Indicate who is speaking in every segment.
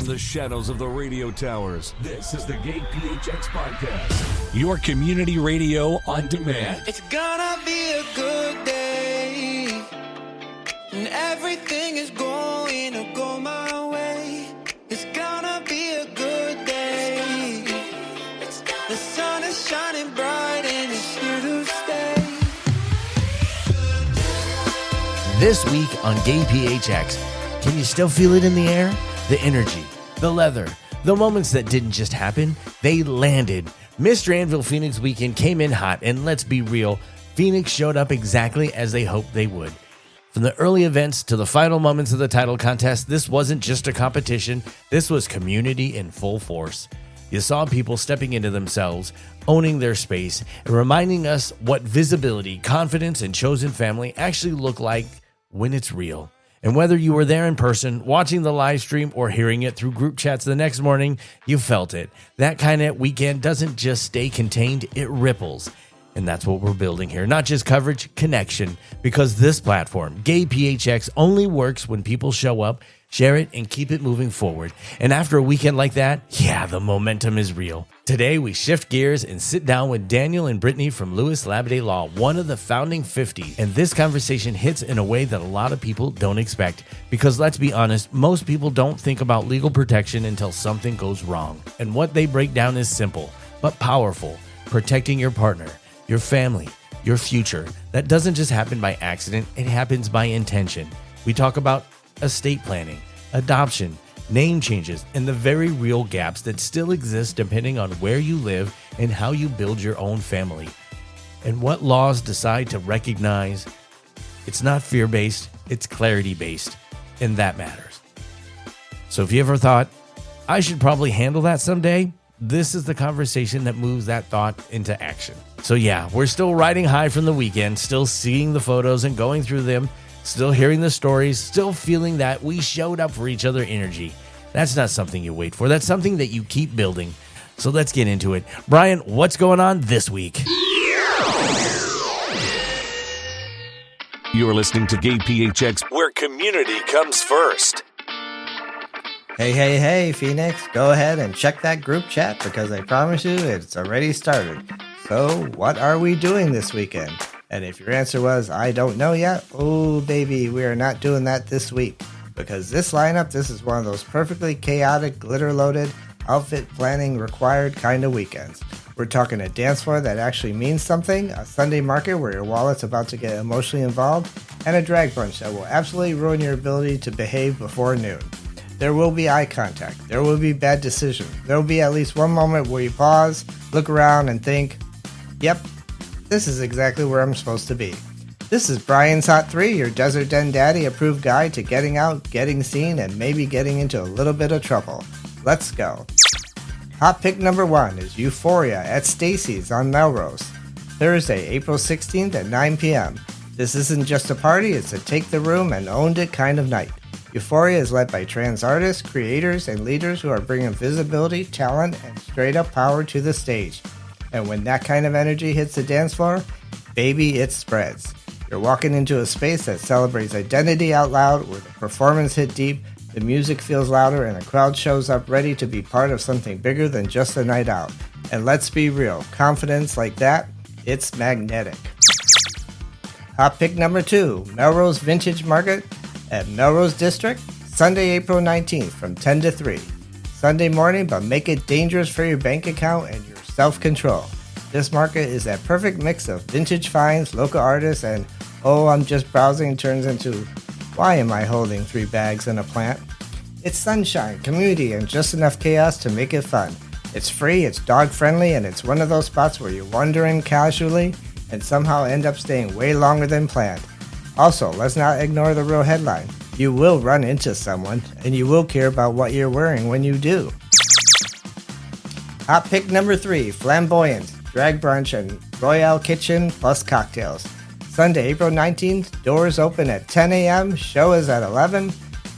Speaker 1: from the shadows of the radio towers. This is the GayPHX Podcast, your community radio on demand.
Speaker 2: It's gonna be a good day, and everything is going to go my way. It's gonna be a good day. The sun is shining bright and it's here to stay.
Speaker 3: This week on GayPHX, can you still feel it in the air? The energy, the leather, the moments that didn't just happen, they landed. Mr. Anvil Phoenix weekend came in hot, and let's be real, Phoenix showed up exactly as they hoped they would. From the early events to the final moments of the title contest, this wasn't just a competition, this was community in full force. You saw people stepping into themselves, owning their space, and reminding us what visibility, confidence, and chosen family actually look like when it's real. And whether you were there in person, watching the live stream, or hearing it through group chats the next morning, you felt it. That kind of weekend doesn't just stay contained, it ripples. And that's what we're building here. Not just coverage, connection. Because this platform, GayPHX, only works when people show up, share it, and keep it moving forward. And after a weekend like that, yeah, the momentum is real. Today, we shift gears and sit down with Daniel and Brittany from Lewis Labadie Law, one of the founding 50. And this conversation hits in a way that a lot of people don't expect. Because let's be honest, most people don't think about legal protection until something goes wrong. And what they break down is simple, but powerful. Protecting your partner, your family, your future. That doesn't just happen by accident, it happens by intention. We talk about estate planning, adoption, name changes, and the very real gaps that still exist depending on where you live and how you build your own family. And what laws decide to recognize. It's not fear-based, it's clarity-based, and that matters. So if you ever thought, I should probably handle that someday, this is the conversation that moves that thought into action. So yeah, we're still riding high from the weekend, still seeing the photos and going through them, still hearing the stories, still feeling that we showed up for each other energy. That's not something you wait for. That's something that you keep building. So let's get into it. Brian, what's going on this week?
Speaker 1: You're listening to GayPHX, where community comes first.
Speaker 4: Hey, Phoenix, go ahead and check that group chat because I promise you it's already started. So, what are we doing this weekend? And if your answer was, I don't know yet, oh baby, we are not doing that this week. Because this lineup, this is one of those perfectly chaotic, glitter-loaded, outfit planning required kind of weekends. We're talking a dance floor that actually means something, a Sunday market where your wallet's about to get emotionally involved, and a drag brunch that will absolutely ruin your ability to behave before noon. There will be eye contact. There will be bad decisions. There will be at least one moment where you pause, look around, and think, yep, this is exactly where I'm supposed to be. This is Brian's Hot 3, your Desert Den Daddy approved guide to getting out, getting seen, and maybe getting into a little bit of trouble. Let's go. Hot pick number 1 is Euphoria at Stacy's on Melrose, Thursday, April 16th at 9 p.m. This isn't just a party, it's a take the room and owned it kind of night. Euphoria is led by trans artists, creators, and leaders who are bringing visibility, talent, and straight-up power to the stage. And when that kind of energy hits the dance floor, baby, it spreads. You're walking into a space that celebrates identity out loud, where the performance hit deep, the music feels louder, and the crowd shows up ready to be part of something bigger than just a night out. And let's be real, confidence like that, it's magnetic. Hot pick number 2, Melrose Vintage Market at Melrose District, Sunday, April 19th from 10 to 3. Sunday morning, but make it dangerous for your bank account and your self-control. This market is that perfect mix of vintage finds, local artists, and oh, I'm just browsing turns into, why am I holding 3 bags and a plant? It's sunshine, community, and just enough chaos to make it fun. It's free, it's dog-friendly, and it's one of those spots where you wander in casually and somehow end up staying way longer than planned. Also, let's not ignore the real headline. You will run into someone, and you will care about what you're wearing when you do. Hot pick number 3, Flamboyant, Drag Brunch and Royale Kitchen plus cocktails. Sunday, April 19th, doors open at 10 a.m., show is at 11.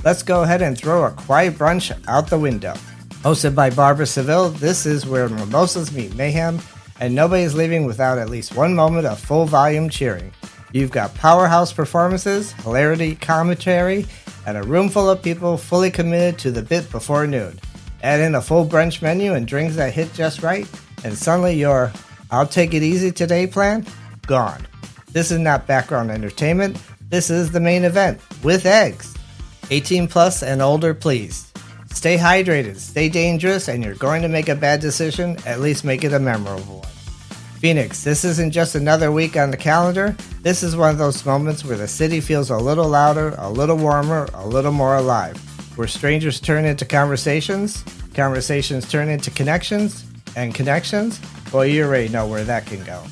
Speaker 4: Let's go ahead and throw a quiet brunch out the window. Hosted by Barbara Seville, this is where mimosas meet mayhem, and nobody's leaving without at least one moment of full-volume cheering. You've got powerhouse performances, hilarity, commentary, and a and a room full of people fully committed to the bit before noon. Add in a full brunch menu and drinks that hit just right, and suddenly your "I'll take it easy today" plan gone. This is not background entertainment. This is the main event with eggs. 18 plus and older, please. Stay hydrated, stay dangerous, and you're going to make a bad decision, at least make it a memorable one. Phoenix, this isn't just another week on the calendar. This is one of those moments where the city feels a little louder, a little warmer, a little more alive. Where strangers turn into conversations, conversations turn into connections, and connections, well, you already know where that can go.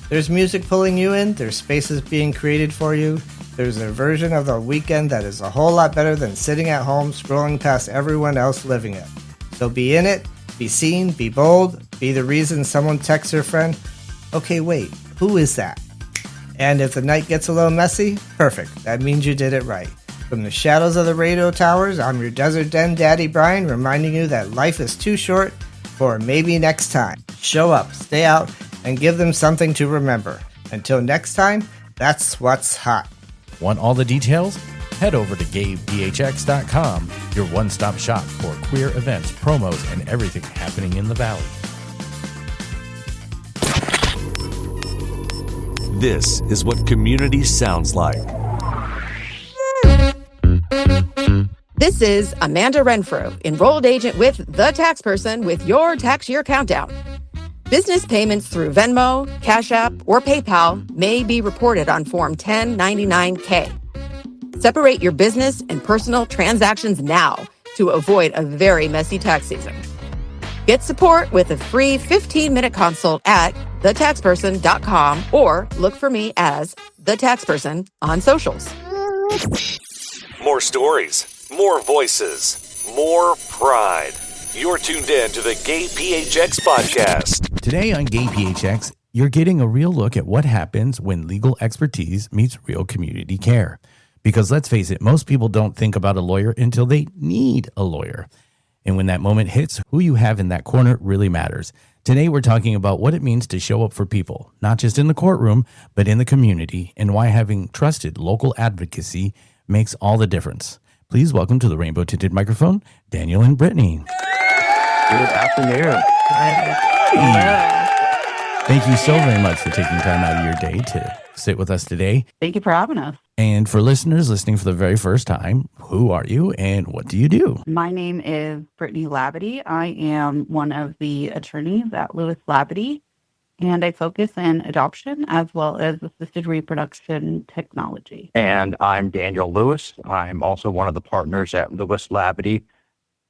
Speaker 4: There's music pulling you in, there's spaces being created for you, there's a version of the weekend that is a whole lot better than sitting at home scrolling past everyone else living it. So be in it, be seen, be bold, be the reason someone texts their friend, "Okay, wait, who is that?" And if the night gets a little messy, perfect, that means you did it right. From the shadows of the radio towers, I'm your Desert Den Daddy Brian, reminding you that life is too short for maybe next time. Show up, stay out, and give them something to remember. Until next time, that's what's hot.
Speaker 3: Want all the details? Head over to GayPHX.com, your one-stop shop for queer events, promos, and everything happening in the Valley.
Speaker 1: This is what community sounds like.
Speaker 5: This is Amanda Renfrew, enrolled agent with The Tax Person with your tax year countdown. Business payments through Venmo, Cash App, or PayPal may be reported on Form 1099-K. Separate your business and personal transactions now to avoid a very messy tax season. Get support with a free 15-minute consult at thetaxperson.com or look for me as The Tax Person on socials.
Speaker 1: More stories, more voices, more pride. You're tuned in to the GayPHX Podcast.
Speaker 3: Today on GayPHX, you're getting a real look at what happens when legal expertise meets real community care. Because let's face it, most people don't think about a lawyer until they need a lawyer. And when that moment hits, who you have in that corner really matters. Today, we're talking about what it means to show up for people, not just in the courtroom, but in the community, and why having trusted local advocacy makes all the difference. Please welcome to the rainbow tinted microphone, Daniel and Brittany.
Speaker 6: Good afternoon.
Speaker 3: Thank you so very much for taking time out of your day to sit with us today.
Speaker 7: Thank you for having us.
Speaker 3: And for listeners listening for the very first time, who are you and what do you do?
Speaker 7: My name is Brittany Labadie. I am one of the attorneys at Lewis Labadie, and I focus in adoption as well as assisted reproduction technology.
Speaker 6: And I'm Daniel Lewis. I'm also one of the partners at Lewis Labadie.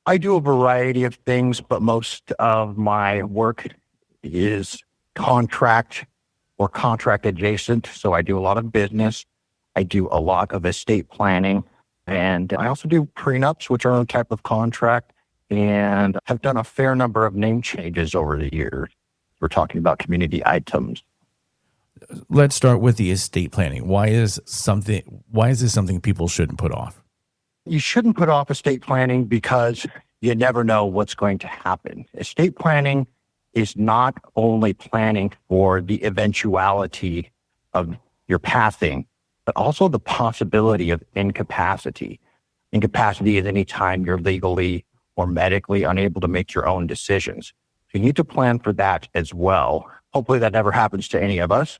Speaker 6: I do a variety of things, but most of my work is contract or contract adjacent. So I do a lot of business. I do a lot of estate planning, and I also do prenups, which are a type of contract, and have done a fair number of name changes over the years. We're talking about community items.
Speaker 3: Let's start with the estate planning. Why is this something people shouldn't put off?
Speaker 6: You shouldn't put off estate planning because you never know what's going to happen. Estate planning is not only planning for the eventuality of your passing, but also the possibility of incapacity. Incapacity is any time you're legally or medically unable to make your own decisions. You need to plan for that as well. Hopefully that never happens to any of us.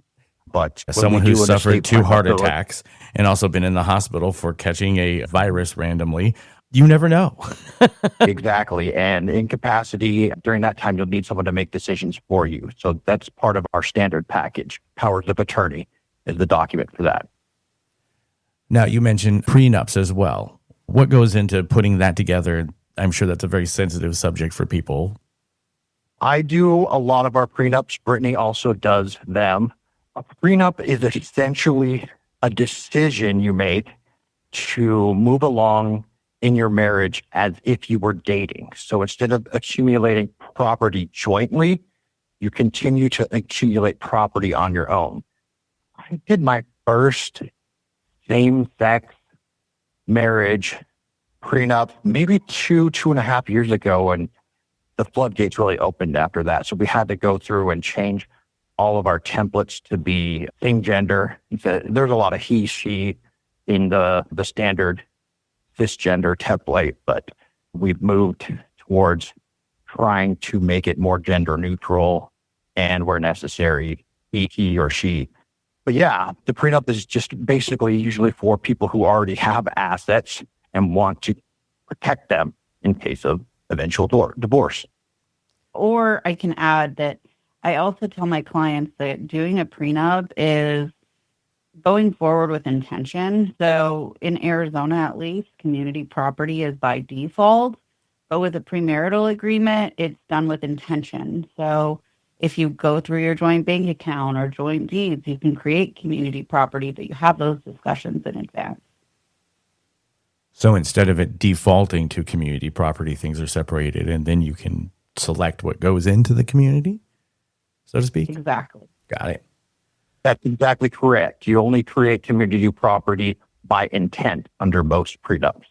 Speaker 6: But
Speaker 3: as someone who's suffered 2 heart attacks and also been in the hospital for catching a virus randomly, you never know.
Speaker 6: Exactly. And incapacity, during that time, you'll need someone to make decisions for you. So that's part of our standard package. Powers of attorney is the document for that.
Speaker 3: Now, you mentioned prenups as well. What goes into putting that together? I'm sure that's a very sensitive subject for people.
Speaker 6: I do a lot of our prenups. Brittany also does them. A prenup is essentially a decision you make to move along in your marriage as if you were dating. So instead of accumulating property jointly, you continue to accumulate property on your own. I did my first same-sex marriage prenup maybe 2.5 years ago, and the floodgates really opened after that. So we had to go through and change all of our templates to be same gender. There's a lot of he, she in the standard cisgender template, but we've moved towards trying to make it more gender neutral and where necessary, he or she. But yeah, the prenup is just basically usually for people who already have assets and want to protect them in case of eventual divorce.
Speaker 7: Or I can add that I also tell my clients that doing a prenup is going forward with intention. So in Arizona, at least, community property is by default. But with a premarital agreement, it's done with intention. So if you go through your joint bank account or joint deeds, you can create community property, but you have those discussions in advance.
Speaker 3: So instead of it defaulting to community property, things are separated, and then you can select what goes into the community, so to speak?
Speaker 7: Exactly.
Speaker 3: Got it.
Speaker 6: That's exactly correct. You only create community property by intent under most prenups.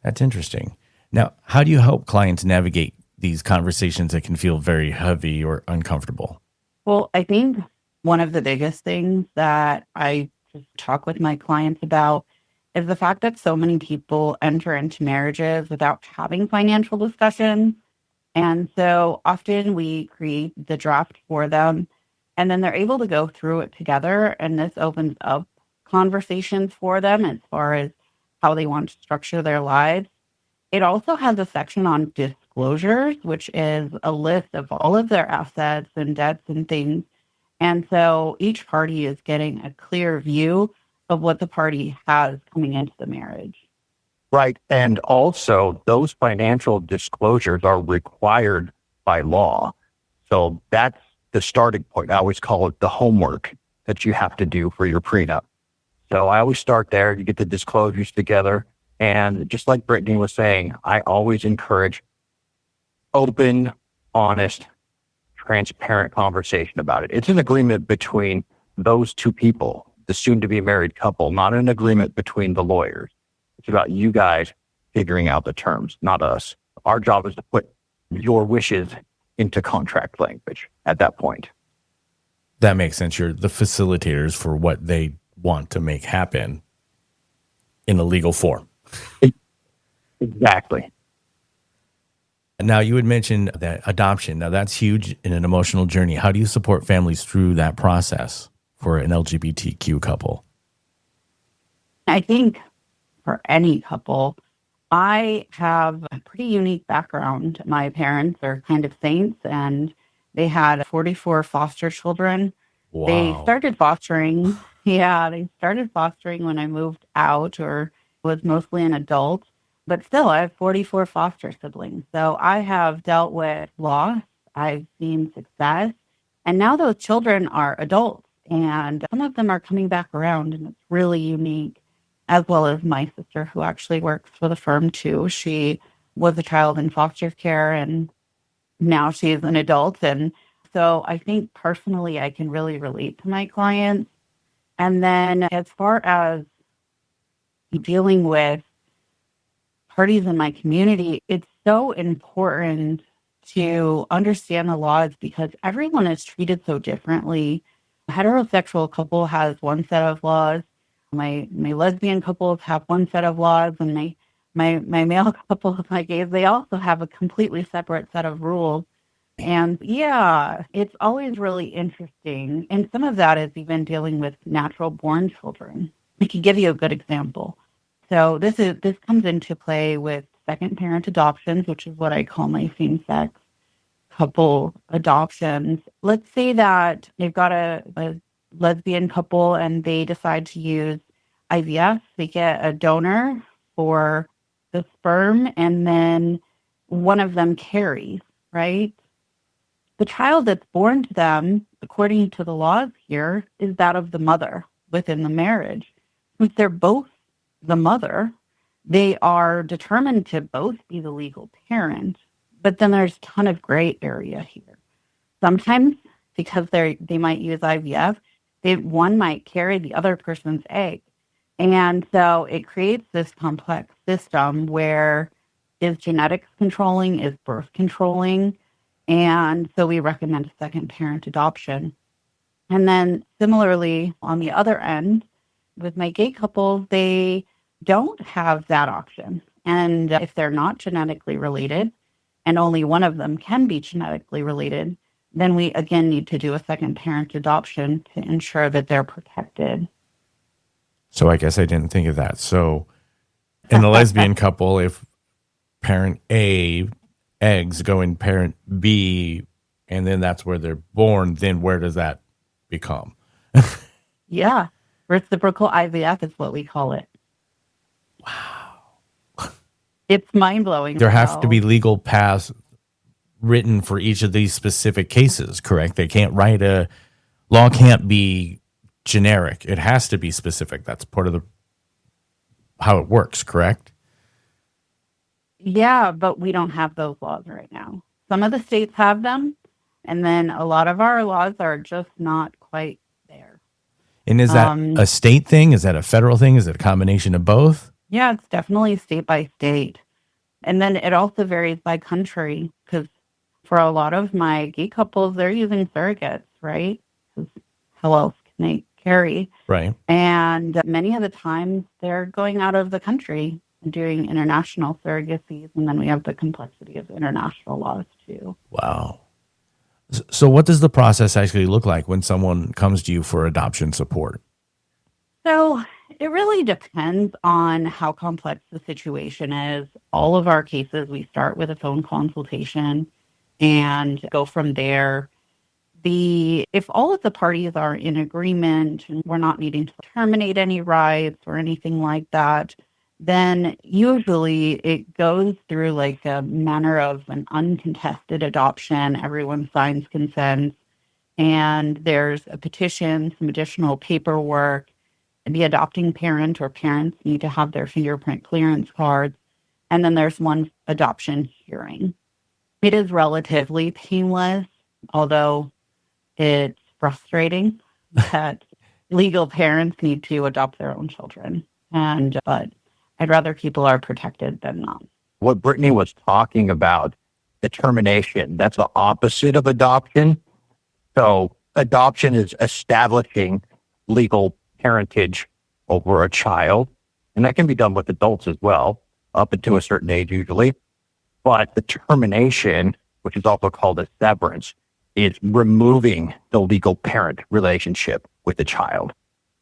Speaker 3: That's interesting. Now, how do you help clients navigate these conversations that can feel very heavy or uncomfortable?
Speaker 7: Well, I think one of the biggest things that I just talk with my clients about is the fact that so many people enter into marriages without having financial discussions. And so often we create the draft for them, and then they're able to go through it together. And this opens up conversations for them as far as how they want to structure their lives. It also has a section on disclosures, which is a list of all of their assets and debts and things. And so each party is getting a clear view of what the party has coming into the marriage.
Speaker 6: Right. And also, those financial disclosures are required by law. So that's the starting point. I always call it the homework that you have to do for your prenup. So I always start there. You get the disclosures together. And just like Brittany was saying, I always encourage open, honest, transparent conversation about it. It's an agreement between those two people, the soon-to-be married couple, not an agreement between the lawyers. It's about you guys figuring out the terms, not us. Our job is to put your wishes into contract language at that point.
Speaker 3: That makes sense. You're the facilitators for what they want to make happen in a legal form.
Speaker 6: Exactly.
Speaker 3: Now, you had mentioned that adoption. Now, that's huge in an emotional journey. How do you support families through that process for an LGBTQ couple?
Speaker 7: I think for any couple, I have a pretty unique background. My parents are kind of saints, and they had 44 foster children.
Speaker 3: Wow.
Speaker 7: They started fostering. Yeah, they started fostering when I moved out or was mostly an adult. But still, I have 44 foster siblings. So I have dealt with loss. I've seen success. And now those children are adults. And some of them are coming back around. And it's really unique, as well as my sister, who actually works for the firm, too. She was a child in foster care, and now she's an adult. And so I think personally, I can really relate to my clients. And then as far as dealing with parties in my community, it's so important to understand the laws because everyone is treated so differently. A heterosexual couple has one set of laws. My lesbian couples have one set of laws, and my male couple, my gays, they also have a completely separate set of rules. And yeah, it's always really interesting. And some of that is even dealing with natural born children. I can give you a good example. So this comes into play with second parent adoptions, which is what I call my same-sex couple adoptions. Let's say that they've got a lesbian couple and they decide to use IVF. They get a donor for the sperm, and then one of them carries, right? The child that's born to them, according to the laws here, is that of the mother within the marriage. If they're both the mother, they are determined to both be the legal parent, but then there's a ton of gray area here. Sometimes, because they might use IVF, one might carry the other person's egg. And so it creates this complex system where is genetics controlling, is birth controlling, and so we recommend a second parent adoption. And then similarly, on the other end, with my gay couple, they don't have that option. And if they're not genetically related, and only one of them can be genetically related, then we again need to do a second parent adoption to ensure that they're protected.
Speaker 3: So I guess I didn't think of that. So in a lesbian couple, if parent A eggs go in parent B, and then that's where they're born, then where does that become?
Speaker 7: Yeah. Reciprocal IVF is what we call it.
Speaker 3: Wow.
Speaker 7: It's mind-blowing.
Speaker 3: There have to be legal paths written for each of these specific cases, correct? They can't write law can't be generic. It has to be specific. That's part of how it works, correct?
Speaker 7: Yeah, but we don't have those laws right now. Some of the states have them, and then a lot of our laws are just not quite there.
Speaker 3: And is that a state thing? Is that a federal thing? Is it a combination of both?
Speaker 7: Yeah, it's definitely state by state. And then it also varies by country, because for a lot of my gay couples, they're using surrogates, right? 'Cause how else can they carry?
Speaker 3: Right.
Speaker 7: And many of the times they're going out of the country and doing international surrogacies. And then we have the complexity of international laws too.
Speaker 3: Wow. So what does the process actually look like when someone comes to you for adoption support?
Speaker 7: So it really depends on how complex the situation is. All of our cases, we start with a phone consultation and go from there. If all of the parties are in agreement and we're not needing to terminate any rights or anything like that, then usually it goes through like a manner of an uncontested adoption. Everyone signs consent, and there's a petition, some additional paperwork. The adopting parent or parents need to have their fingerprint clearance cards, and then there's one adoption hearing. It is relatively painless, although it's frustrating that legal parents need to adopt their own children. But I'd rather people are protected than not.
Speaker 6: What Brittany was talking about, the termination, that's the opposite of adoption. So adoption is establishing legal parentage over a child, and that can be done with adults as well, up until a certain age usually. But the termination, which is also called a severance, is removing the legal parent relationship with the child.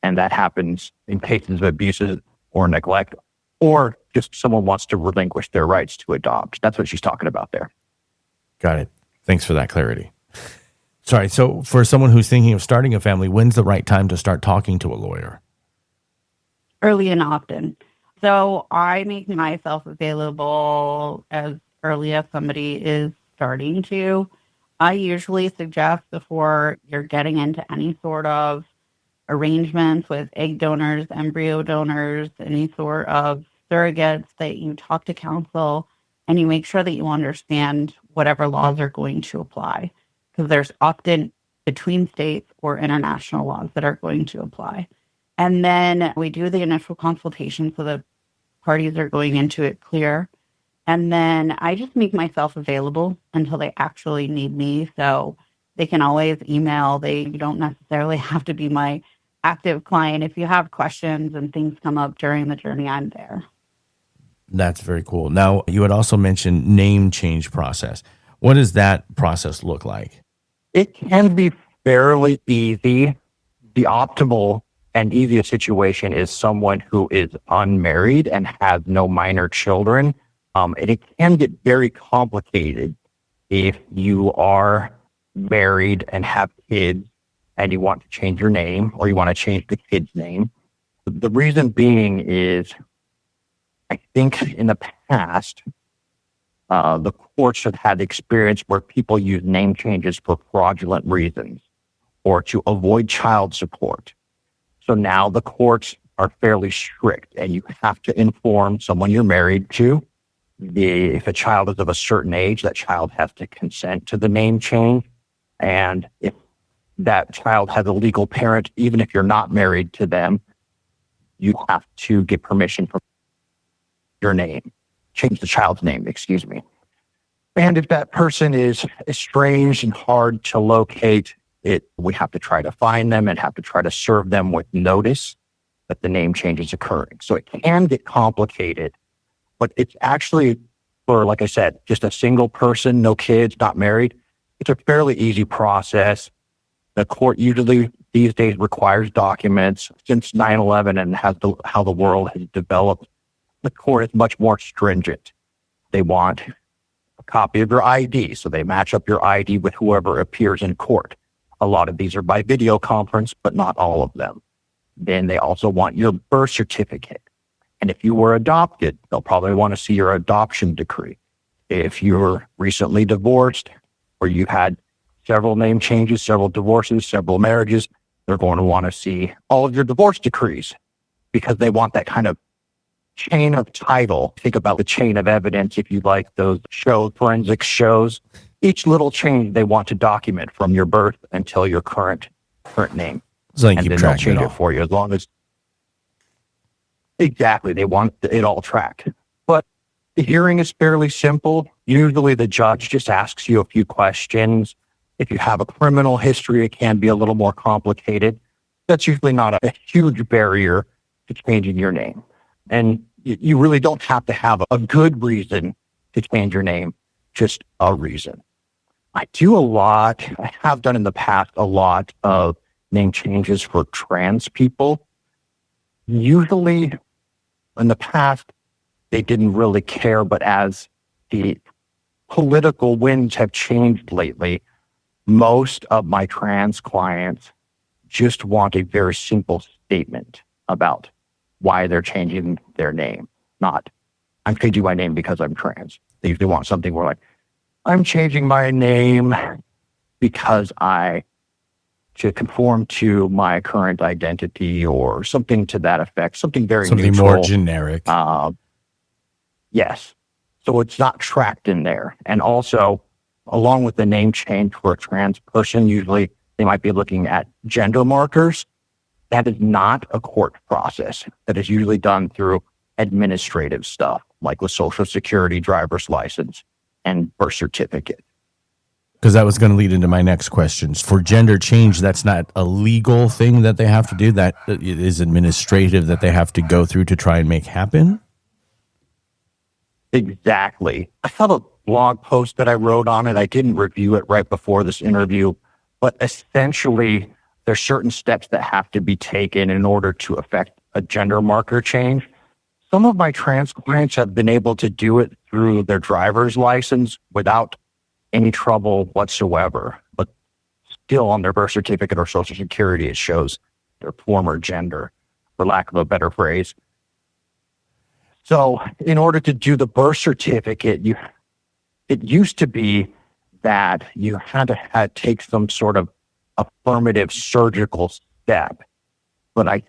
Speaker 6: And that happens in cases of abuses or neglect, or just someone wants to relinquish their rights to adopt. That's what she's talking about there.
Speaker 3: Got it. Thanks for that clarity. Sorry. So for someone who's thinking of starting a family, when's the right time to start talking to a lawyer?
Speaker 7: Early and often. So I make myself available as early as somebody is starting to. I usually suggest before you're getting into any sort of arrangements with egg donors, embryo donors, any sort of surrogates, that you talk to counsel and you make sure that you understand whatever laws are going to apply. Because there's often between states or international laws that are going to apply. And then we do the initial consultation so the parties are going into it clear. And then I just make myself available until they actually need me. So they can always email. You don't necessarily have to be my active client. If you have questions and things come up during the journey, I'm there.
Speaker 3: That's very cool. Now, you had also mentioned name change process. What does that process look like?
Speaker 6: It can be fairly easy. The optimal and easiest situation is someone who is unmarried and has no minor children. And it can get very complicated if you are married and have kids and you want to change your name or you want to change the kid's name. The reason being is, I think in the past, the courts have had experience where people use name changes for fraudulent reasons or to avoid child support. So now the courts are fairly strict and you have to inform someone you're married to. If a child is of a certain age, that child has to consent to the name change. And if that child has a legal parent, even if you're not married to them, you have to get permission from your name, change the child's name, excuse me. And if that person is estranged and hard to locate, we have to try to find them and have to try to serve them with notice that the name change is occurring. So it can get complicated, but it's actually, for, like I said, just a single person, no kids, not married, it's a fairly easy process. The court usually these days requires documents. Since 9/11 and how the world has developed, the court is much more stringent. They want a copy of your ID, so they match up your ID with whoever appears in court. A lot of these are by video conference, but not all of them. Then they also want your birth certificate. And if you were adopted, they'll probably want to see your adoption decree. If you're recently divorced or you had several name changes, several divorces, several marriages, they're going to want to see all of your divorce decrees because they want that kind of chain of title. Think about the chain of evidence if you like those forensic shows. Each little chain they want to document from your birth until your current name.
Speaker 3: So they
Speaker 6: and
Speaker 3: keep
Speaker 6: then they'll
Speaker 3: track of
Speaker 6: change
Speaker 3: it
Speaker 6: it
Speaker 3: all.
Speaker 6: for you as long as exactly they want it all tracked. But the hearing is fairly simple. Usually the judge just asks you a few questions. If you have a criminal history, it can be a little more complicated. That's usually not a huge barrier to changing your name. And you really don't have to have a good reason to change your name, just a reason. I have done in the past a lot of name changes for trans people. Usually in the past, they didn't really care, but as the political winds have changed lately, most of my trans clients just want a very simple statement about why they're changing their name. Not, I'm changing my name because I'm trans. They usually want something where like, I'm changing my name because to conform to my current identity or something to that effect, something very
Speaker 3: Something
Speaker 6: neutral.
Speaker 3: more generic.
Speaker 6: Yes. So it's not tracked in there. And also, along with the name change for a trans person, usually they might be looking at gender markers. That is not a court process. That is usually done through administrative stuff, like with Social Security, driver's license, and birth certificate.
Speaker 3: Because that was going to lead into my next questions. For gender change, that's not a legal thing that they have to do. That it is administrative that they have to go through to try and make happen.
Speaker 6: Exactly. I saw the blog post that I wrote on it. I didn't review it right before this interview, but essentially there's certain steps that have to be taken in order to affect a gender marker change. Some of my trans clients have been able to do it through their driver's license without any trouble whatsoever, but still on their birth certificate or Social Security, it shows their former gender, for lack of a better phrase. So in order to do the birth certificate, it used to be that you had to take some sort of affirmative surgical step. But I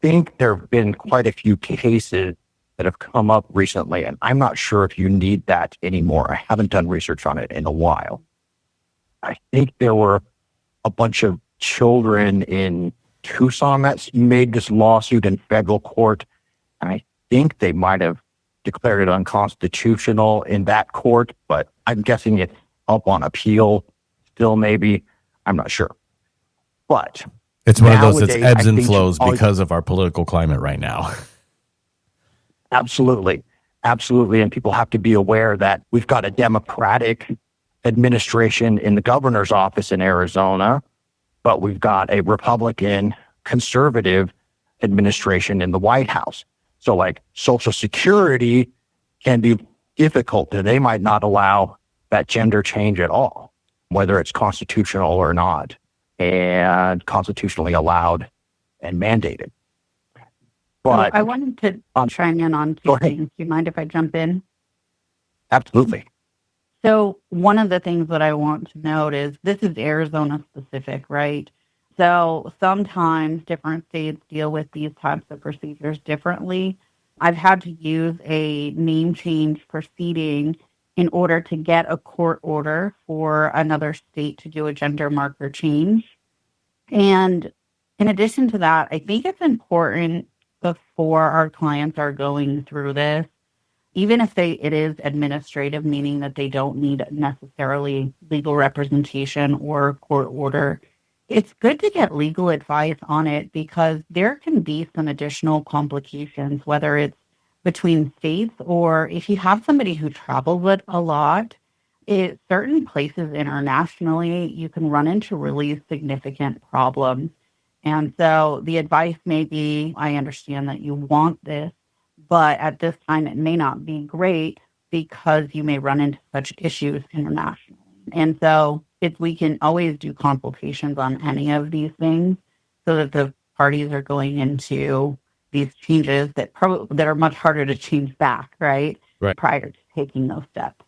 Speaker 6: think there have been quite a few cases that have come up recently, and I'm not sure if you need that anymore. I haven't done research on it in a while. I think there were a bunch of children in Tucson that made this lawsuit in federal court, and I think they might have declared it unconstitutional in that court, but I'm guessing it's up on appeal still, maybe. I'm not sure. But
Speaker 3: It's one of those that's
Speaker 6: nowadays,
Speaker 3: ebbs
Speaker 6: I
Speaker 3: and
Speaker 6: think
Speaker 3: flows because of our political climate right now.
Speaker 6: Absolutely. Absolutely. And people have to be aware that we've got a Democratic administration in the governor's office in Arizona, but we've got a Republican conservative administration in the White House. So like Social Security can be difficult, and they might not allow that gender change at all, whether it's constitutional or not, and constitutionally allowed and mandated. But
Speaker 7: I wanted to chime in on two things. Do you mind if I jump in?
Speaker 6: Absolutely.
Speaker 7: So one of the things that I want to note is this is Arizona specific, right? So sometimes different states deal with these types of procedures differently. I've had to use a name change proceeding in order to get a court order for another state to do a gender marker change. And in addition to that, I think it's important before our clients are going through this, even if it is administrative, meaning that they don't need necessarily legal representation or court order, It's good to get legal advice on it because there can be some additional complications, whether it's between states or if you have somebody who travels it a lot, certain places internationally, you can run into really significant problems. And so the advice may be, I understand that you want this, but at this time it may not be great because you may run into such issues internationally. And so we can always do consultations on any of these things so that the parties are going into these changes that are much harder to change back, right?
Speaker 3: Right.
Speaker 7: Prior to taking those steps.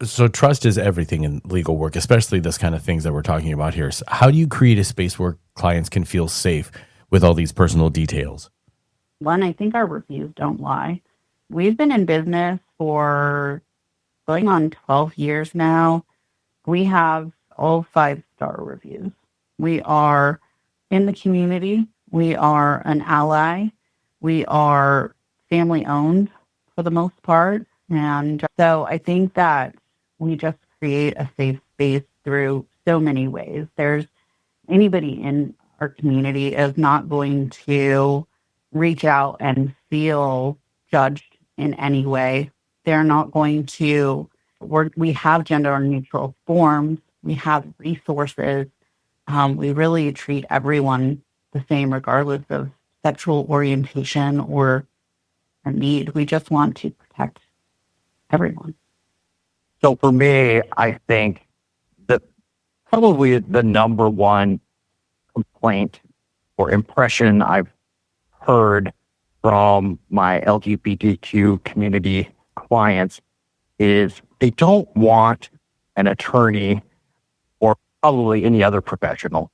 Speaker 3: So trust is everything in legal work, especially this kind of things that we're talking about here. So how do you create a space where clients can feel safe with all these personal details?
Speaker 7: One, I think our reviews don't lie. We've been in business for going on 12 years now. We have all 5-star reviews. We are in the community. We are an ally. We are family owned for the most part. And so I think that we just create a safe space through so many ways. There's anybody in our community is not going to reach out and feel judged in any way. They're not going to, we have gender neutral forms. We have resources. We really treat everyone the same, regardless of sexual orientation or a need. We just want to protect everyone.
Speaker 6: So for me, I think that probably the number one complaint or impression I've heard from my LGBTQ community clients is they don't want an attorney or probably any other professional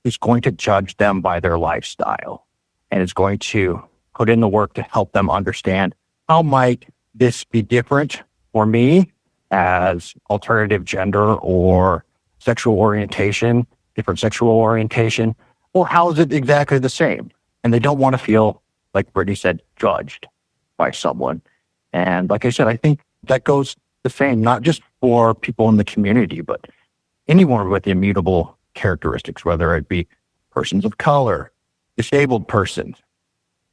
Speaker 6: who's going to judge them by their lifestyle and is going to put in the work to help them understand how might this be different for me as alternative gender or sexual orientation, different sexual orientation, or how is it exactly the same? And they don't want to feel, like Brittany said, judged by someone. And like I said, I think that goes the same, not just for people in the community, but anyone with immutable characteristics, whether it be persons of color, disabled persons,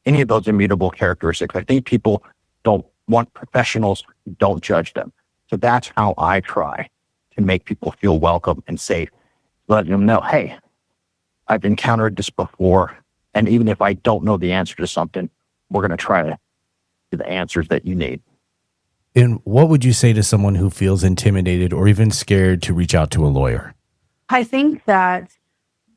Speaker 6: any of those immutable characteristics. I think people don't want professionals who don't judge them. So that's how I try to make people feel welcome and safe, letting them know, hey, I've encountered this before. And even if I don't know the answer to something, we're going to try to get the answers that you need.
Speaker 3: And what would you say to someone who feels intimidated or even scared to reach out to a lawyer?
Speaker 7: I think that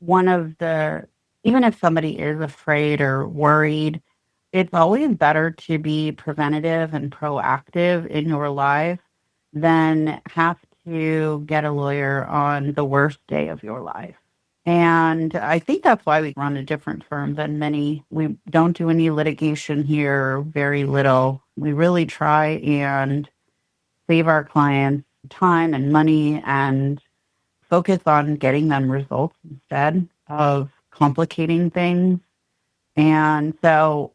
Speaker 7: even if somebody is afraid or worried, it's always better to be preventative and proactive in your life than have to get a lawyer on the worst day of your life. And I think that's why we run a different firm than many. We don't do any litigation here, very little. We really try and save our clients time and money and focus on getting them results instead of complicating things. And so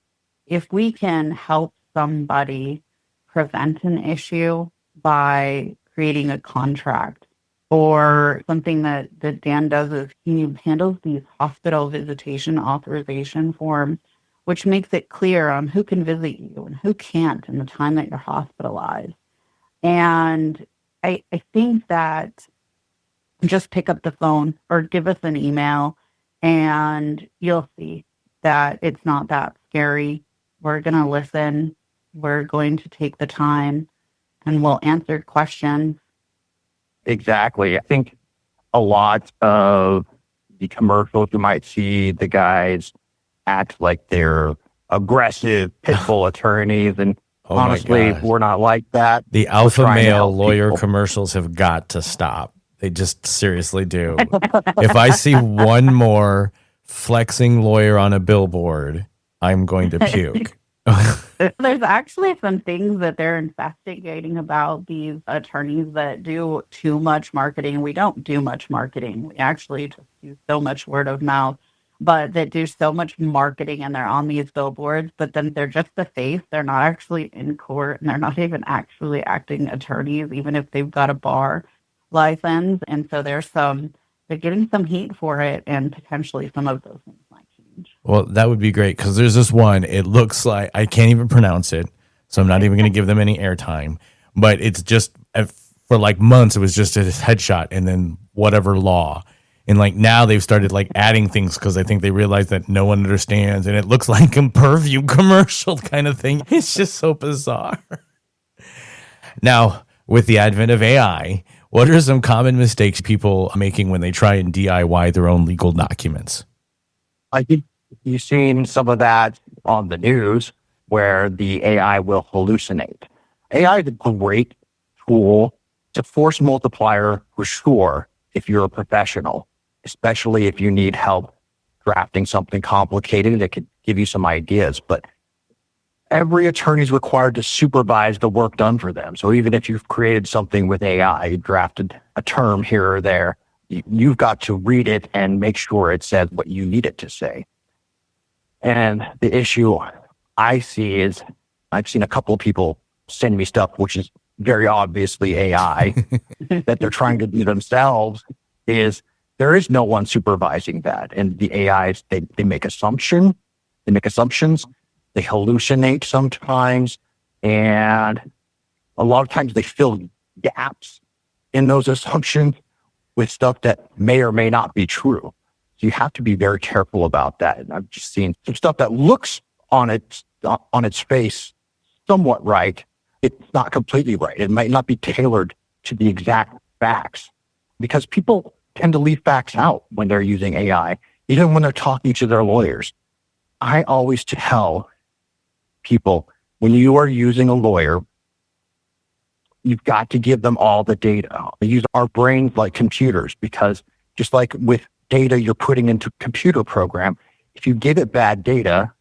Speaker 7: if we can help somebody prevent an issue by creating a contract, or something that Dan does is he handles these hospital visitation authorization forms, which makes it clear on who can visit you and who can't in the time that you're hospitalized. And I think that just pick up the phone or give us an email and you'll see that it's not that scary. We're going to listen. We're going to take the time and we'll answer questions.
Speaker 6: Exactly. I think a lot of the commercials, you might see the guys act like they're aggressive pit bull attorneys. And honestly, we're not like that.
Speaker 3: The alpha male lawyer commercials have got to stop. They just seriously do. If I see one more flexing lawyer on a billboard, I'm going to puke.
Speaker 7: There's actually some things that they're investigating about these attorneys that do too much marketing. We don't do much marketing. We actually just do so much word of mouth, but that do so much marketing and they're on these billboards, but then they're just the face. They're not actually in court and they're not even actually acting attorneys, even if they've got a bar license. And so there's some they're getting some heat for it, and potentially some of those things might change.
Speaker 3: Well, that would be great because there's this one. It looks like I can't even pronounce it, so I'm not even going to give them any airtime. But it's just for like months, it was just a headshot and then whatever law. And like now they've started like adding things because I think they realize that no one understands, and it looks like a perfume commercial kind of thing. It's just so bizarre. Now, with the advent of AI, what are some common mistakes people are making when they try and DIY their own legal documents?
Speaker 6: I think you've seen some of that on the news where the AI will hallucinate. AI is a great tool to force multiplier for sure if you're a professional, especially if you need help drafting something complicated that could give you some ideas. But every attorney is required to supervise the work done for them. So even if you've created something with AI, you drafted a term here or there, you've got to read it and make sure it says what you need it to say. And the issue I see is I've seen a couple of people send me stuff, which is very obviously AI, that they're trying to do themselves, is there is no one supervising that. And the AIs, they make assumptions, they hallucinate sometimes, and a lot of times they fill gaps in those assumptions with stuff that may or may not be true. So you have to be very careful about that. And I've just seen some stuff that looks on its face somewhat right. It's not completely right. It might not be tailored to the exact facts, because people tend to leave facts out when they're using AI, even when they're talking to their lawyers. I always tell people, when you are using a lawyer, you've got to give them all the data. We use our brains like computers, because just like with data you're putting into a computer program, if you give it bad data,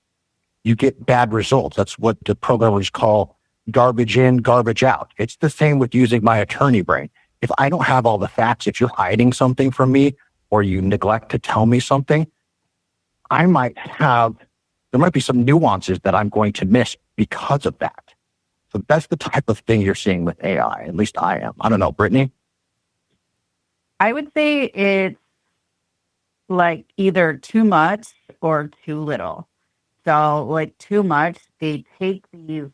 Speaker 6: you get bad results. That's what the programmers call garbage in, garbage out. It's the same with using my attorney brain. If I don't have all the facts, if you're hiding something from me or you neglect to tell me something, there might be some nuances that I'm going to miss because of that. So that's the type of thing you're seeing with AI. At least I am. I don't know, Brittany?
Speaker 7: I would say it's like either too much or too little. So like too much, they take these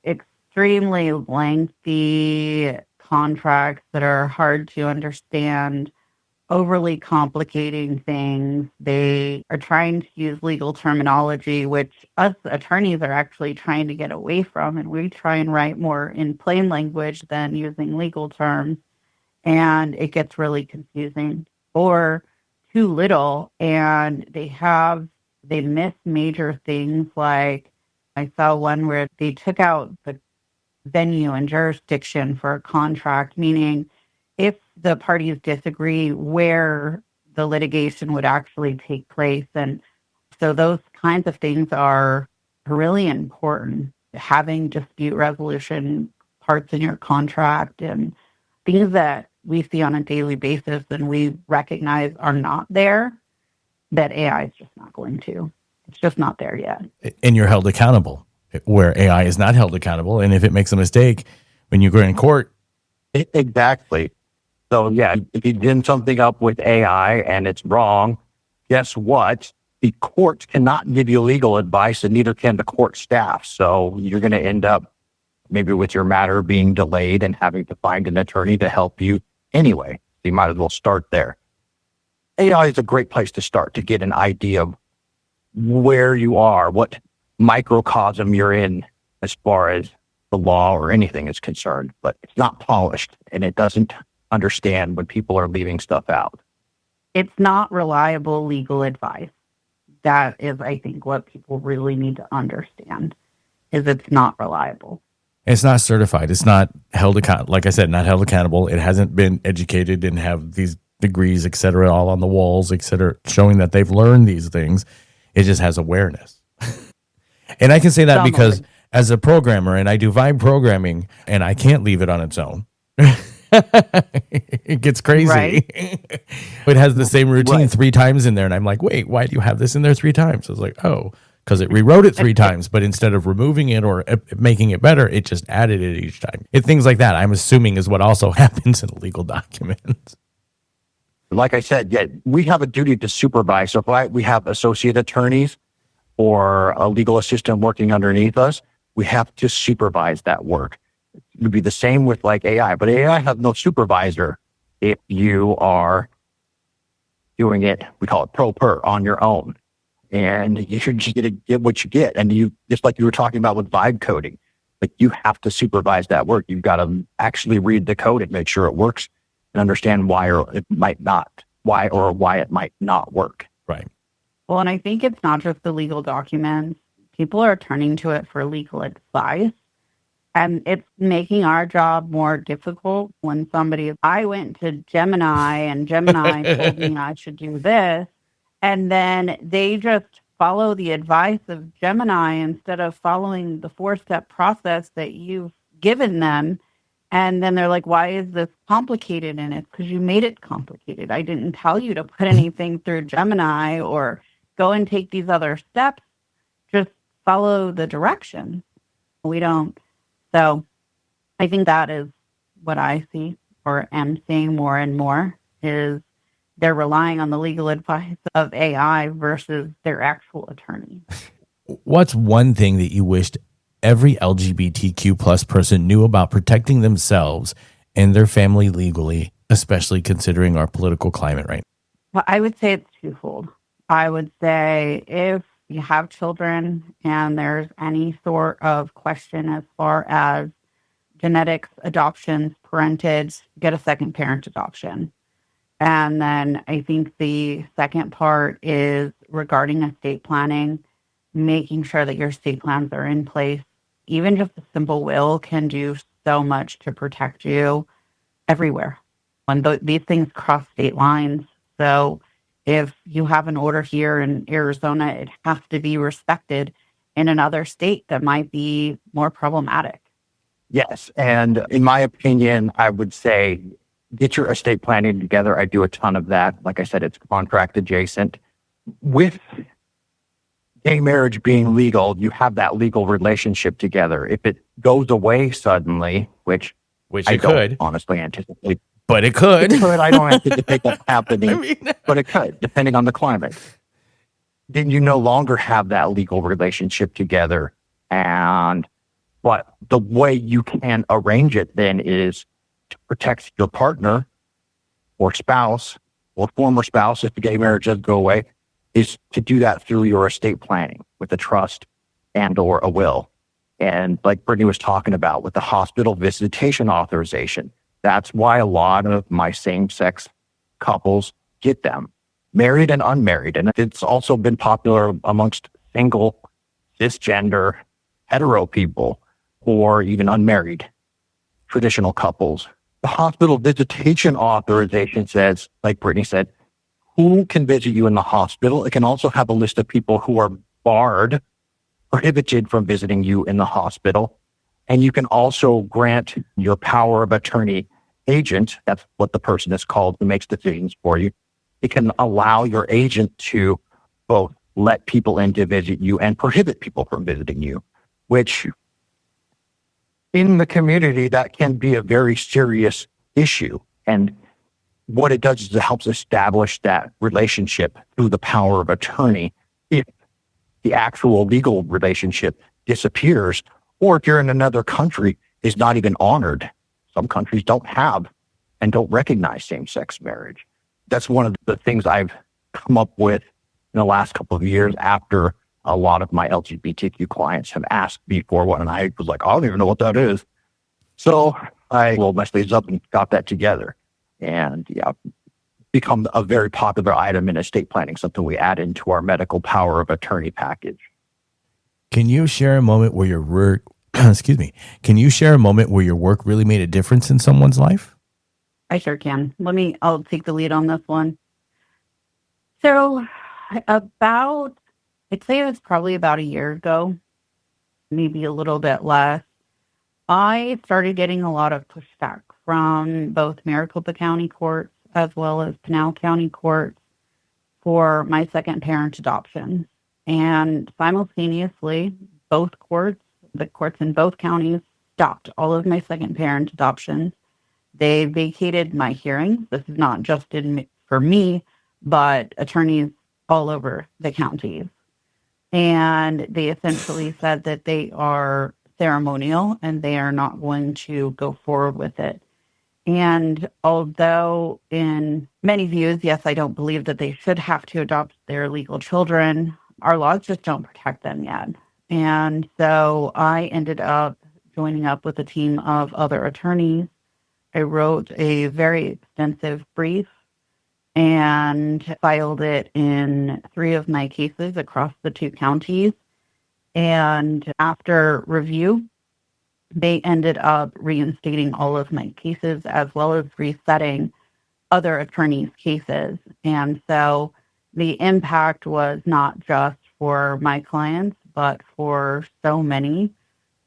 Speaker 7: extremely lengthy contracts that are hard to understand, overly complicating things. They are trying to use legal terminology, which us attorneys are actually trying to get away from. And we try and write more in plain language than using legal terms. And it gets really confusing. Or too little, and they miss major things. Like I saw one where they took out the venue and jurisdiction for a contract, meaning if the parties disagree where the litigation would actually take place. And so those kinds of things are really important. Having dispute resolution parts in your contract and things that we see on a daily basis and we recognize are not there, that AI is just not going to. It's just not there yet.
Speaker 3: And you're held accountable, where AI is not held accountable. And if it makes a mistake, when you go in court.
Speaker 6: Exactly. So yeah, if you did something up with AI and it's wrong, guess what? The court cannot give you legal advice, and neither can the court staff. So you're going to end up maybe with your matter being delayed and having to find an attorney to help you anyway. So you might as well start there. AI is a great place to start to get an idea of where you are, what microcosm you're in as far as the law or anything is concerned. But it's not polished, and it doesn't understand when people are leaving stuff out.
Speaker 7: It's not reliable legal advice. That is, I think, what people really need to understand, is it's not reliable.
Speaker 3: It's not certified. It's not held accountable. Like I said, not held accountable. It hasn't been educated and have these degrees, et cetera, all on the walls, et cetera, showing that they've learned these things. It just has awareness. And I can say that because as a programmer, and I do vibe programming, and I can't leave it on its own. It gets crazy. Right. It has the same routine 3 times in there. And I'm like, wait, why do you have this in there 3 times? I was like, oh, because it rewrote it 3 times, but instead of removing it or making it better, it just added it each time. Things like that, I'm assuming, is what also happens in legal documents.
Speaker 6: like I said, yeah, we have a duty to supervise. So if we have associate attorneys or a legal assistant working underneath us, we have to supervise that work. It would be the same with like AI, but AI has no supervisor if you are doing it, we call it pro per, on your own. And you should just get what you get. And you, just like you were talking about with vibe coding, like you have to supervise that work. You've got to actually read the code and make sure it works and understand why or it might not, why it might not work.
Speaker 3: Right.
Speaker 7: Well, and I think it's not just the legal documents. People are turning to it for legal advice. And it's making our job more difficult when I went to Gemini and Gemini told me I should do this. And then they just follow the advice of Gemini instead of following the 4-step process that you've given them. And then they're like, why is this complicated? And it's because you made it complicated. I didn't tell you to put anything through Gemini or go and take these other steps. Just follow the directions. We don't. So I think that is what I see or am seeing more and more is they're relying on the legal advice of AI versus their actual attorney.
Speaker 3: What's one thing that you wished every LGBTQ plus person knew about protecting themselves and their family legally, especially considering our political climate right now?
Speaker 7: Well, I would say it's twofold. I would say if you have children and there's any sort of question as far as genetics, adoptions, parentage, get a second parent adoption. And then I think the second part is regarding estate planning, making sure that your estate plans are in place. Even just a simple will can do so much to protect you everywhere. When these things cross state lines. So if you have an order here in Arizona, it has to be respected in another state that might be more problematic.
Speaker 6: Yes. And in my opinion, I would say get your estate planning together. I do a ton of that. Like I said, it's contract adjacent. With gay marriage being legal, you have that legal relationship together. If it goes away suddenly, which I
Speaker 3: it
Speaker 6: don't
Speaker 3: could,
Speaker 6: honestly anticipate.
Speaker 3: but it could.
Speaker 6: I don't anticipate that happening,
Speaker 3: I mean,
Speaker 6: but it could, depending on the climate. Then you no longer have that legal relationship together. But the way you can arrange it then is to protect your partner or spouse or former spouse, if the gay marriage does go away, is to do that through your estate planning with a trust and or a will. And like Brittany was talking about with the hospital visitation authorization, that's why a lot of my same-sex couples get them, married and unmarried. And it's also been popular amongst single, cisgender, hetero people, or even unmarried traditional couples. The hospital visitation authorization says, like Brittany said, who can visit you in the hospital. It can also have a list of people who are prohibited from visiting you in the hospital. And you can also grant your power of attorney agent, that's what the person is called, who makes decisions for you. It can allow your agent to both let people in to visit you and prohibit people from visiting you, which in the community, that can be a very serious issue. And what it does is it helps establish that relationship through the power of attorney. If the actual legal relationship disappears, or if you're in another country, is not even honored. Some countries don't have and don't recognize same-sex marriage. That's one of the things I've come up with in the last couple of years after a lot of my LGBTQ clients have asked me for one, and I was like, I don't even know what that is. So I rolled my sleeves up and got that together. And become a very popular item in estate planning, something we add into our medical power of attorney package.
Speaker 3: Can you share a moment where your work, can you share a moment where your work really made a difference in someone's life?
Speaker 7: I sure can. I'll take the lead on this one. So I'd say it was probably about a year ago, maybe a little bit less. I started getting a lot of pushback from both Maricopa County courts as well as Pinal County courts for my second parent adoption. And simultaneously, the courts in both counties stopped all of my second parent adoptions. They vacated my hearings. This is not just in for me, but attorneys all over the counties. And they essentially said that they are ceremonial and they are not going to go forward with it. And although in many views, yes, I don't believe that they should have to adopt their legal children, our laws just don't protect them yet. And so I ended up joining up with a team of other attorneys. I wrote a very extensive brief and filed it in 3 of my cases across the 2 counties. And after review, they ended up reinstating all of my cases as well as resetting other attorneys' cases. And so the impact was not just for my clients, but for so many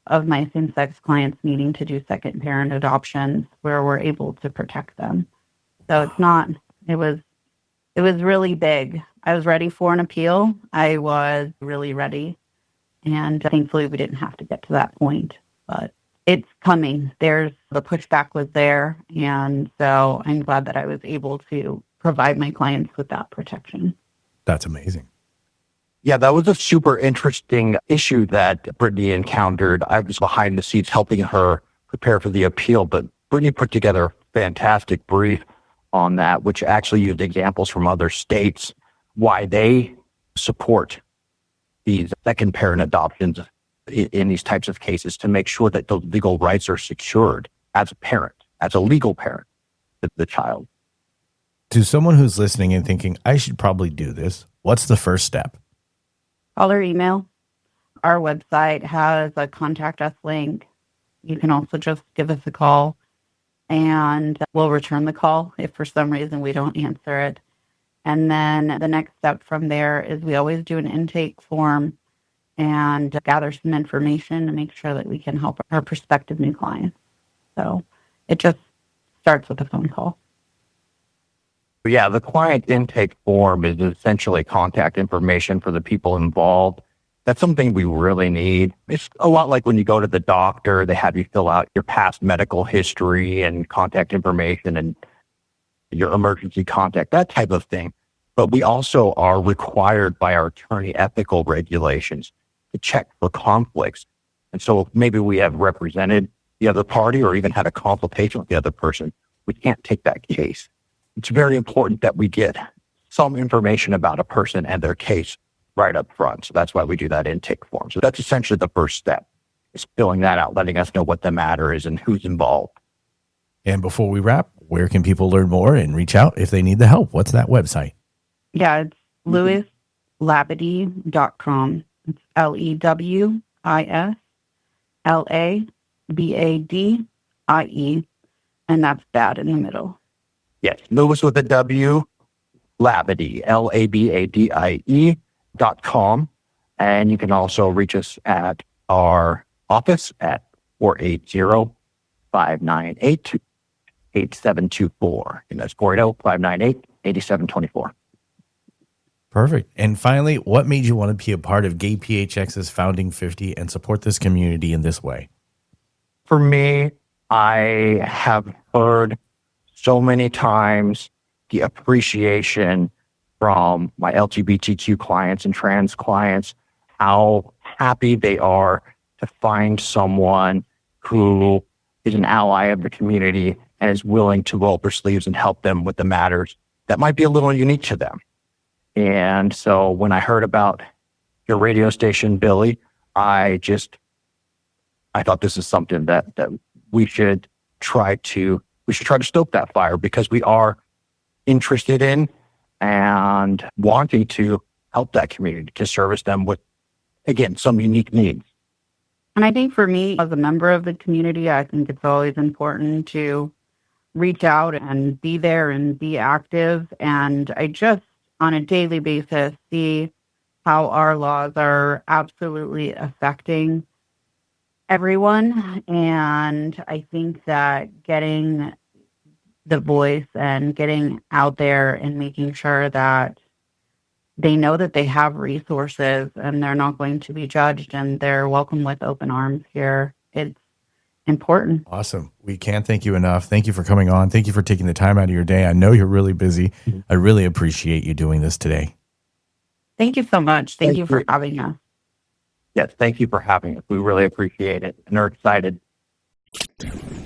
Speaker 7: of my same-sex clients needing to do second parent adoptions where we're able to protect them. So it was really big. I was ready for an appeal. I was really ready. And thankfully we didn't have to get to that point, but it's coming. The pushback was there. And so I'm glad that I was able to provide my clients with that protection.
Speaker 3: That's amazing.
Speaker 6: Yeah, that was a super interesting issue that Brittany encountered. I was behind the scenes helping her prepare for the appeal, but Brittany put together a fantastic brief on that, which actually used examples from other states, why they support these second parent adoptions in these types of cases to make sure that the legal rights are secured as a parent, as a legal parent to the child.
Speaker 3: To someone who's listening and thinking, I should probably do this, what's the first step?
Speaker 7: Call or email. Our website has a contact us link. You can also just give us a call and we'll return the call if for some reason we don't answer it. And then the next step from there is we always do an intake form and gather some information to make sure that we can help our prospective new clients. So it just starts with a phone call.
Speaker 6: Yeah, the client intake form is essentially contact information for the people involved. That's something we really need. It's a lot like when you go to the doctor, they have you fill out your past medical history and contact information and your emergency contact, that type of thing. But we also are required by our attorney ethical regulations to check for conflicts. And so maybe we have represented the other party or even had a consultation with the other person. We can't take that case. It's very important that we get some information about a person and their case right up front. So that's why we do that intake form. So that's essentially the first step, is filling that out, letting us know what the matter is and who's involved.
Speaker 3: And before we wrap, where can people learn more and reach out if they need the help? What's that website?
Speaker 7: Yeah, it's LewisLabadie.com. It's LewisLabadie, and that's bad in the middle.
Speaker 6: Yes, Lewis with a W, Labadie, LABADIE.com. And you can also reach us at our office at 480-598-8724. And that's 480-598-8724.
Speaker 3: Perfect. And finally, what made you want to be a part of GayPHX's founding 50 and support this community in this way?
Speaker 6: For me, I have heard so many times the appreciation from my LGBTQ clients and trans clients, how happy they are to find someone who is an ally of the community and is willing to roll up their sleeves and help them with the matters that might be a little unique to them. And so when I heard about your radio station, Billy, I thought this is something that we should try to stoke that fire, because we are interested in and wanting to help that community, to service them with, again, some unique needs.
Speaker 7: And I think for me, as a member of the community, I think it's always important to reach out and be there and be active. And I just, on a daily basis, see how our laws are absolutely affecting everyone. And I think that getting the voice and getting out there and making sure that they know that they have resources and they're not going to be judged and they're welcome with open arms here. It's important.
Speaker 3: Awesome. We can't thank you enough. Thank you for coming on. Thank you for taking the time out of your day. I know you're really busy. I really appreciate you doing this today.
Speaker 7: Thank you so much. Thank you for having us.
Speaker 6: Yes, thank you for having us. We really appreciate it and are excited.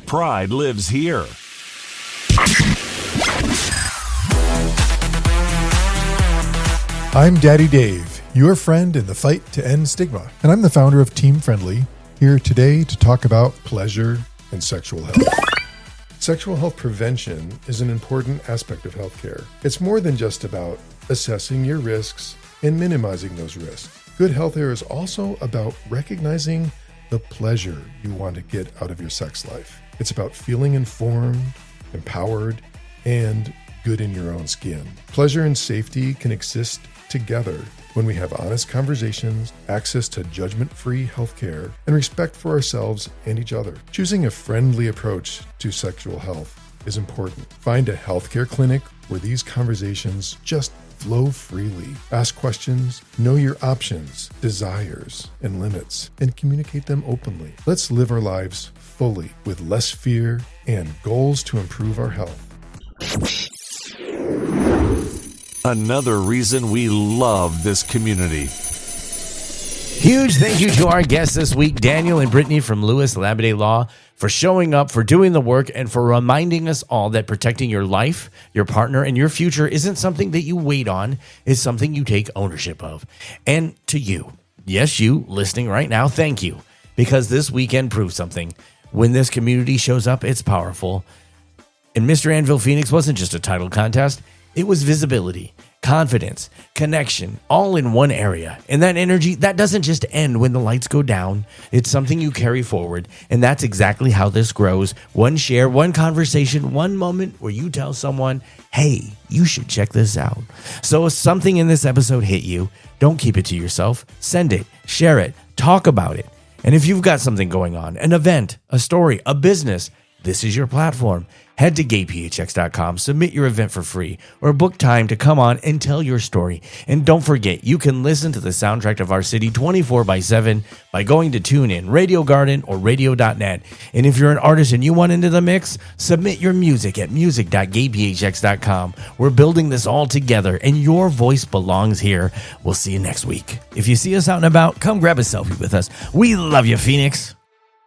Speaker 1: Pride lives here.
Speaker 8: I'm Daddy Dave, your friend in the fight to end stigma, and I'm the founder of Team Friendly, here today to talk about pleasure and sexual health. Sexual health prevention is an important aspect of healthcare. It's more than just about assessing your risks and minimizing those risks. Good healthcare is also about recognizing the pleasure you want to get out of your sex life. It's about feeling informed, empowered, and good in your own skin. Pleasure and safety can exist together when we have honest conversations, access to judgment-free healthcare, and respect for ourselves and each other. Choosing a friendly approach to sexual health is important. Find a healthcare clinic where these conversations just flow freely. Ask questions, know your options, desires, and limits, and communicate them openly. Let's live our lives fully with less fear and goals to improve our health.
Speaker 1: Another reason we love this community.
Speaker 3: Huge thank you to our guests this week, Daniel and Brittany from Lewis Labadie Law, for showing up, for doing the work, and for reminding us all that protecting your life, your partner, and your future isn't something that you wait on, it's something you take ownership of. And to you, yes, you listening right now, thank you, because this weekend proved something. When this community shows up, it's powerful. And Mr. Anvil Phoenix wasn't just a title contest. It was visibility, confidence, connection, all in one area. And that energy, that doesn't just end when the lights go down. It's something you carry forward. And that's exactly how this grows. One share, one conversation, one moment where you tell someone, hey, you should check this out. So if something in this episode hit you, don't keep it to yourself. Send it, share it, talk about it. And if you've got something going on, an event, a story, a business, this is your platform. Head to GayPHX.com, submit your event for free, or book time to come on and tell your story. And don't forget, you can listen to the soundtrack of our city 24/7 by going to TuneIn, Radio Garden, or radio.net. And if you're an artist and you want into the mix, submit your music at music.gayphx.com. We're building this all together, and your voice belongs here. We'll see you next week. If you see us out and about, come grab a selfie with us. We love you, Phoenix.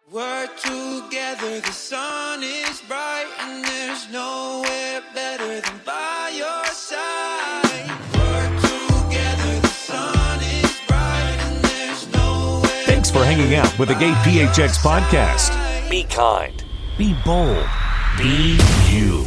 Speaker 2: We're together, the sun is bright, and there's nowhere better than by your side. We're together, the sun is bright, and there's nowhere.
Speaker 1: Thanks for hanging out with the GayPHX Podcast. Be kind, be bold, be you.